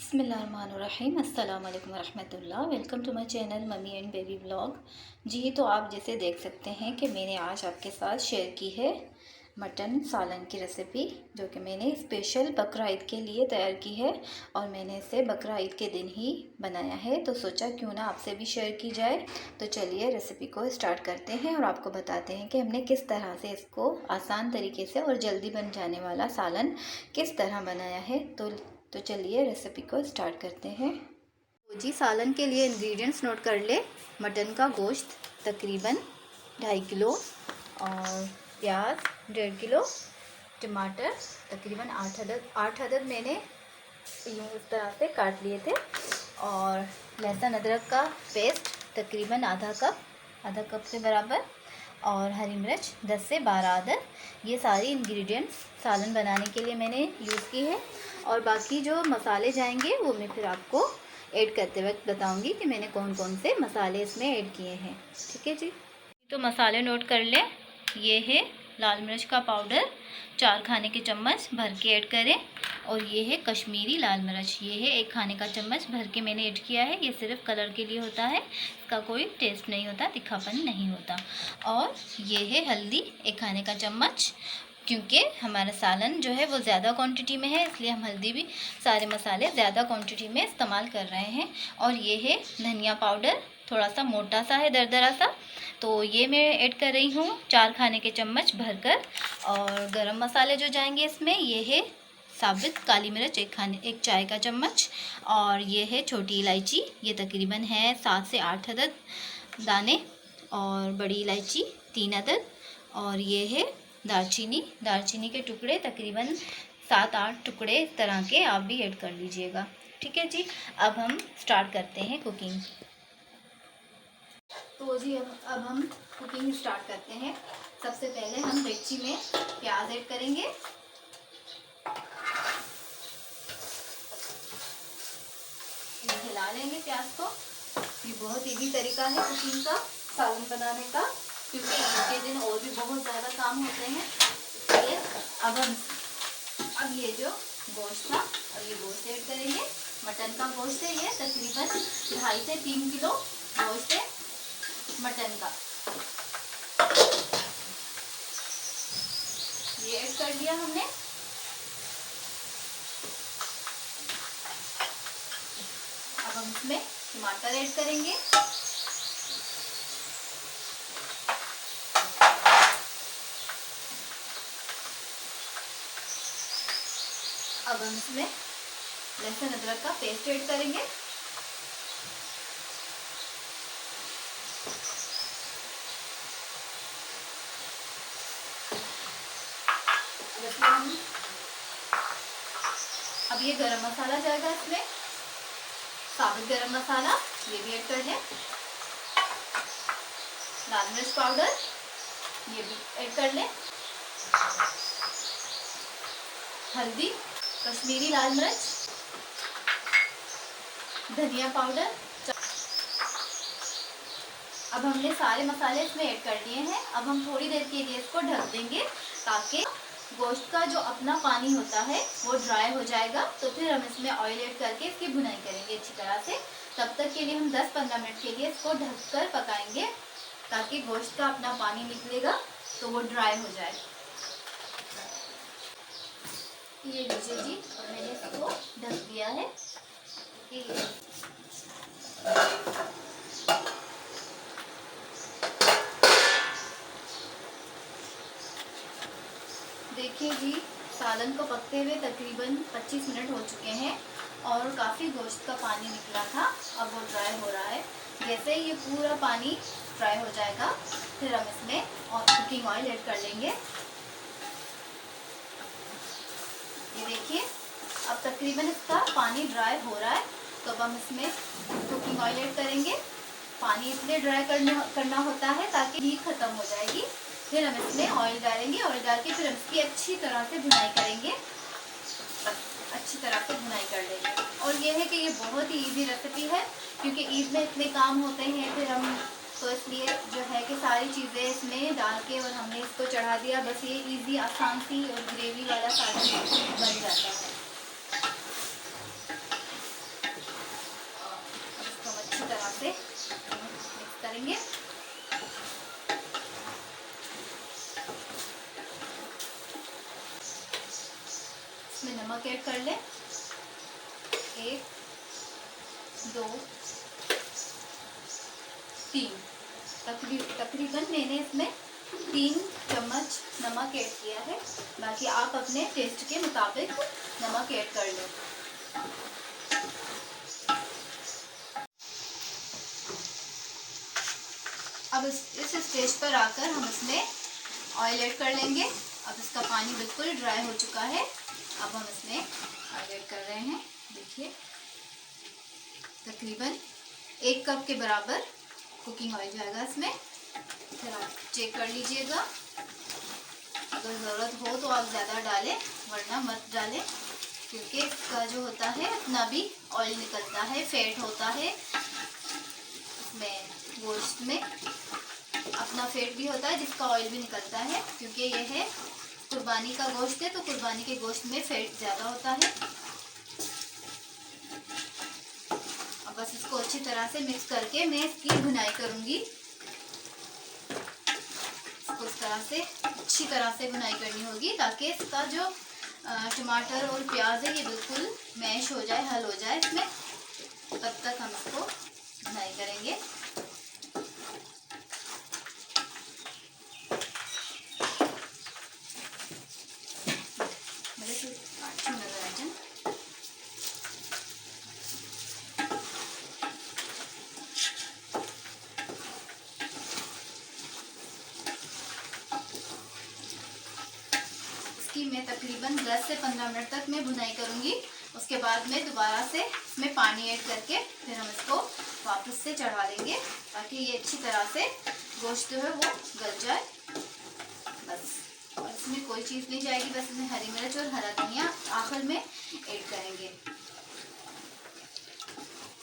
बिस्मिल्लाहिर्रहमानिर्रहीम। अस्सलाम वालेकुम रहमतुल्लाह। Welcome to my channel mummy and baby vlog. जी, तो आप जैसे देख सकते हैं कि मैंने आज आपके साथ शेयर की है मटन सालन की रेसिपी, जो कि मैंने स्पेशल बकरा ईद के लिए तैयार की है और मैंने इसे बकरा ईद के दिन ही बनाया है। तो सोचा क्यों ना आपसे भी शेयर की जाए। तो चलिए रेसिपी को स्टार्ट करते हैं और आपको बताते हैं कि हमने किस तरह से इसको आसान तरीके से और जल्दी बन जाने वाला सालन किस तरह बनाया है। तो चलिए रेसिपी को स्टार्ट करते हैं। तो जी, सालन के लिए इंग्रेडिएंट्स नोट कर ले। मटन का गोश्त तकरीबन 2.5 किलो, और प्याज 1.5 किलो, टमाटर तकरीबन 8 अदद मैंने यूँ इस तरह से काट लिए थे, और लहसुन अदरक का पेस्ट तकरीबन आधा कप से बराबर, और हरी मिर्च 10 से 12 अदद। ये सारी इंग्रेडिएंट्स सालन बनाने के लिए मैंने यूज़ की है, और बाकी जो मसाले जाएंगे वो मैं फिर आपको ऐड करते वक्त बताऊंगी कि मैंने कौन कौन से मसाले इसमें ऐड किए हैं। ठीक है जी, तो मसाले नोट कर लें। ये है लाल मिर्च का पाउडर 4 खाने के चम्मच भर के ऐड करें, और ये है कश्मीरी लाल मिर्च, ये है 1 खाने का चम्मच भर के मैंने ऐड किया है। ये सिर्फ कलर के लिए होता है, इसका कोई टेस्ट नहीं होता, तीखापन नहीं होता। और ये है हल्दी 1 खाने का चम्मच, क्योंकि हमारा सालन जो है वो ज़्यादा क्वांटिटी में है, इसलिए हम हल्दी भी सारे मसाले ज़्यादा क्वांटिटी में इस्तेमाल कर रहे हैं। और ये है धनिया पाउडर, थोड़ा सा मोटा सा है, दरदरा सा, तो ये मैं ऐड कर रही हूँ 4 खाने के चम्मच भरकर। और गरम मसाले जो जाएंगे इसमें, ये है साबुत काली मिर्च 1 चाय का चम्मच, और ये है छोटी इलायची, ये तकरीबन है 7 से 8 अदद दाने, और बड़ी इलायची 3 अदद, और ये है दालचीनी के टुकड़े तकरीबन 7-8 टुकड़े इस तरह के आप भी ऐड कर लीजिएगा। ठीक है जी, अब हम स्टार्ट करते हैं कुकिंग। तो जी अब हम कुकिंग स्टार्ट करते हैं। सबसे पहले हम डेगची में प्याज ऐड करेंगे। हिला लेंगे प्याज को। ये बहुत इजी तरीका है कुकिंग का, सालन बनाने का, क्योंकि ईद के दिन और भी बहुत ज़्यादा काम होते हैं। इसलिए अब ये जो गोश्त था, अब ये गोश्त ऐड करेंगे। मटन का गोश्त है, ये तकरीबन 2.5 से 3 किलो गोश्त है मटन का। ये ऐड कर दिया हमने। अब हम इसमें टमाटर ऐड करेंगे। अब हम इसमें लहसुन अदरक का पेस्ट ऐड करेंगे। अब ये गरम मसाला जाएगा इसमें, साबुत गरम मसाला, ये भी ऐड कर लें। लाल मिर्च पाउडर, ये भी ऐड कर लें। हल्दी, कश्मीरी लाल मिर्च, धनिया पाउडर। अब हमने सारे मसाले इसमें ऐड कर दिए हैं। अब हम थोड़ी देर के लिए इसको ढक देंगे, ताकि गोश्त का जो अपना पानी होता है वो ड्राई हो जाएगा। तो फिर हम इसमें ऑयल ऐड करके इसकी भुनाई करेंगे अच्छी तरह से। तब तक के लिए हम 10-15 मिनट के लिए इसको ढककर पकाएंगे, ताकि गोश्त का अपना पानी निकलेगा तो वो ड्राई हो जाए। ये लीजिए जी, और मैंने इसको ढक दिया है। देखिए जी, सालन को पकते हुए तकरीबन 25 मिनट हो चुके हैं, और काफ़ी गोश्त का पानी निकला था, अब वो ड्राई हो रहा है। जैसे ही ये पूरा पानी ड्राई हो जाएगा, फिर हम इसमें कुकिंग ऑयल ऐड कर लेंगे। ये देखिए, अब तकरीबन इसका पानी ड्राई हो रहा है, तो अब हम इसमें कुकिंग ऑयल ऐड करेंगे। पानी इसलिए ड्राई करना होता है ताकि हीट खत्म हो जाएगी। फिर हम इसमें ऑयल डालेंगे, ऑयल डाल के फिर हम इसकी अच्छी तरह से भुनाई करेंगे, अच्छी तरह से भुनाई कर लेंगे। और ये है कि ये बहुत ही इजी रेसिपी है, क्योंकि ईद में इतने काम होते हैं, फिर हम तो इसलिए जो है कि सारी चीज़ें इसमें डाल के और हमने इसको चढ़ा दिया। बस ये इजी आसान सी और ग्रेवी वाला सालन बन जाता है। नमक ऐड कर लें। 1 2 3 तकरीबन मैंने इसमें 3 चम्मच नमक ऐड किया है। बाकी आप अपने टेस्ट के मुताबिक नमक ऐड कर लें। अब इस स्टेज पर आकर हम इसमें ऑयल ऐड कर लेंगे। अब इसका पानी बिल्कुल ड्राई हो चुका है। अब हम इसमें ऑयल ऐड कर रहे हैं। देखिए तकरीबन 1 कप के बराबर कुकिंग ऑयल जाएगा इसमें। फिर आप चेक कर लीजिएगा, अगर ज़रूरत हो तो आप ज़्यादा डालें, वरना मत डालें, क्योंकि इसका जो होता है अपना भी ऑयल निकलता है, फैट होता है इसमें, गोश्त में अपना फैट भी होता है जिसका ऑयल भी निकलता है। क्योंकि यह है कुर्बानी का गोश्त है, तो कुर्बानी के गोश्त में फैट ज़्यादा होता है। अब बस इसको अच्छी तरह से मिक्स करके मैं इसकी भुनाई करूँगी। इसको इस तरह से अच्छी तरह से भुनाई करनी होगी ताकि इसका जो टमाटर और प्याज है ये बिल्कुल मैश हो जाए, हल हो जाए इसमें। तब तक हम इसको भुनाई करेंगे। अच्छी नजर आ जाए। मैं तकरीबन 10 से 15 मिनट तक मैं भुनाई करूंगी। उसके बाद में दोबारा से इसमें पानी ऐड करके फिर हम इसको वापस से चढ़ा देंगे ताकि ये अच्छी तरह से गोश्त जो है वो गल जाए। बस, और इसमें कोई चीज़ नहीं जाएगी, बस इसमें हरी मिर्च और हरा धनिया आखिर में ऐड करेंगे।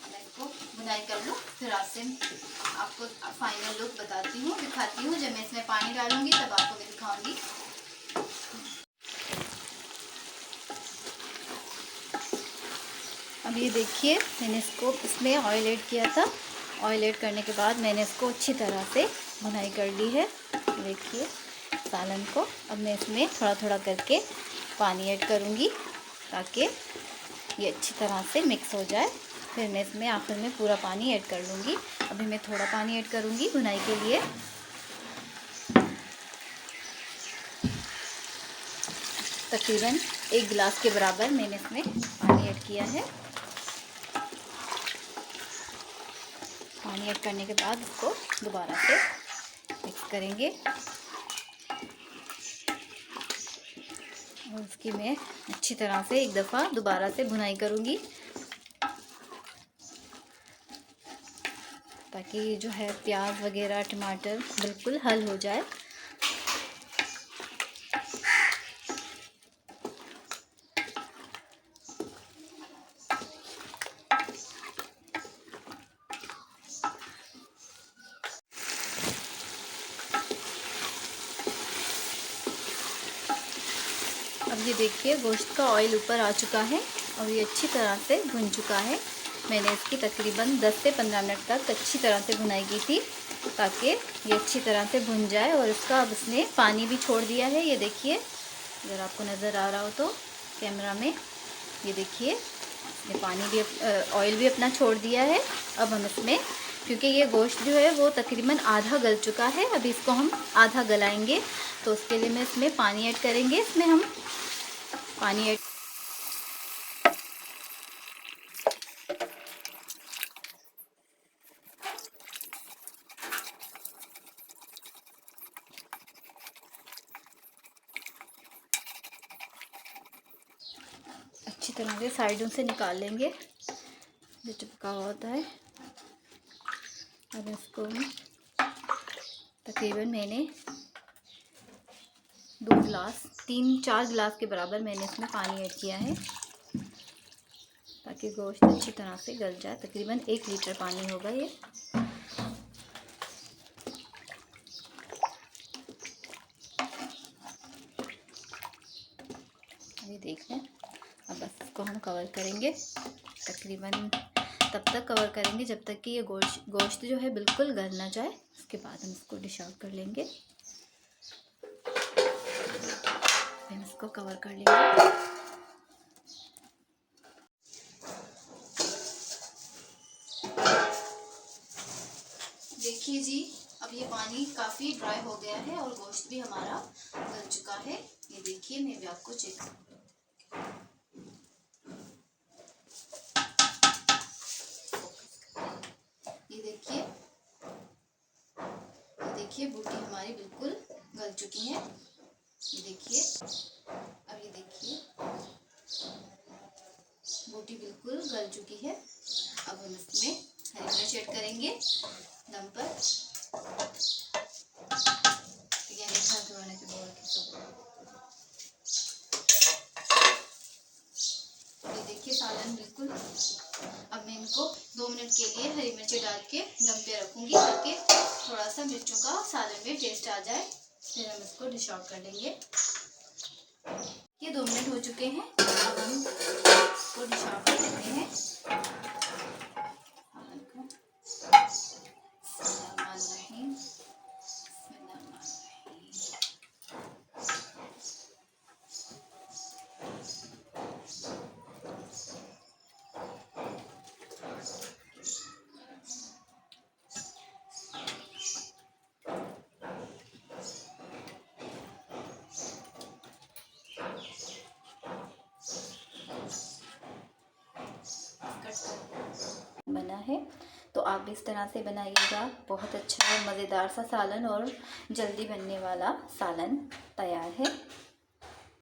मैं इसको भुनाई कर लूँ, फिर आपसे आपको फाइनल लुक बताती हूँ, दिखाती हूँ। जब मैं इसमें पानी डालूंगी तब आपको मैं दिखाऊंगी। अब ये देखिए मैंने इसमें ऑयल ऐड किया था। ऑयल ऐड करने के बाद मैंने इसको अच्छी तरह से भुनाई कर ली है। देखिए सालन को अब मैं इसमें थोड़ा थोड़ा करके पानी ऐड करूँगी ताकि ये अच्छी तरह से मिक्स हो जाए। फिर मैं इसमें आखिर में पूरा पानी ऐड कर लूँगी। अभी मैं थोड़ा पानी ऐड करूँगी भुनाई के लिए। तकरीबन 1 गिलास के बराबर मैंने इसमें पानी ऐड किया है। पानी ऐड करने के बाद इसको दोबारा से मिक्स करेंगे और इसकी मैं अच्छी तरह से एक दफ़ा दोबारा से भुनाई करूँगी ताकि ये जो है प्याज वगैरह टमाटर बिल्कुल हल हो जाए। अब ये देखिए गोश्त का ऑयल ऊपर आ चुका है और ये अच्छी तरह से भुन चुका है। मैंने इसकी तकरीबन 10 से 15 मिनट तक अच्छी तरह से भुनाई की थी ताकि ये अच्छी तरह से भुन जाए। और इसका अब इसने पानी भी छोड़ दिया है। ये देखिए, अगर आपको नज़र आ रहा हो तो कैमरा में, ये देखिए इसने पानी भी ऑयल भी अपना छोड़ दिया है। अब हम इसमें, क्योंकि ये गोश्त जो है वो तकरीबन आधा गल चुका है, अभी इसको हम आधा गलाएंगे, तो उसके लिए मैं इसमें पानी ऐड करेंगे। इसमें हम पानी ऐड अच्छी तरह से साइडों से निकाल लेंगे जो चिपका हुआ होता है। अब इसको तकरीबन मैंने 2 गिलास 3-4 गिलास के बराबर मैंने इसमें पानी ऐड किया है ताकि गोश्त अच्छी तरह से गल जाए। तकरीबन 1 लीटर पानी होगा ये। अभी देख लें। अब बस इसको हम कवर करेंगे, तकरीबन तब तक कवर करेंगे जब तक कि ये गोश्त जो है बिल्कुल गल ना जाए। उसके बाद हम इसको डिश आउट कर लेंगे। फिर इसको कवर कर लेंगे। देखिए जी, अब ये पानी काफ़ी ड्राई हो गया है और गोश्त भी हमारा गल चुका है। ये देखिए, मैं भी आपको चेक ये देखिए, बूटी हमारी बिल्कुल गल चुकी है। ये देखिए, अब ये देखिए, बूटी बिल्कुल गल चुकी है। अब हम इसमें हरी मिर्च ऐड करेंगे दम पर। ये देखिए, सालन बिल्कुल। अब मैं इनको 2 मिनट के लिए हरी मिर्ची डाल के दम पे रखूंगी ताकि थोड़ा सा मिर्चों का सालन में टेस्ट आ जाए। फिर हम इसको डिश आउट कर लेंगे। ये 2 मिनट हो चुके हैं। अब हम इसको डिश आउट कर लेते हैं। बना है तो आप भी इस तरह से बनाइएगा। बहुत अच्छा और मज़ेदार सा सालन और जल्दी बनने वाला सालन तैयार है।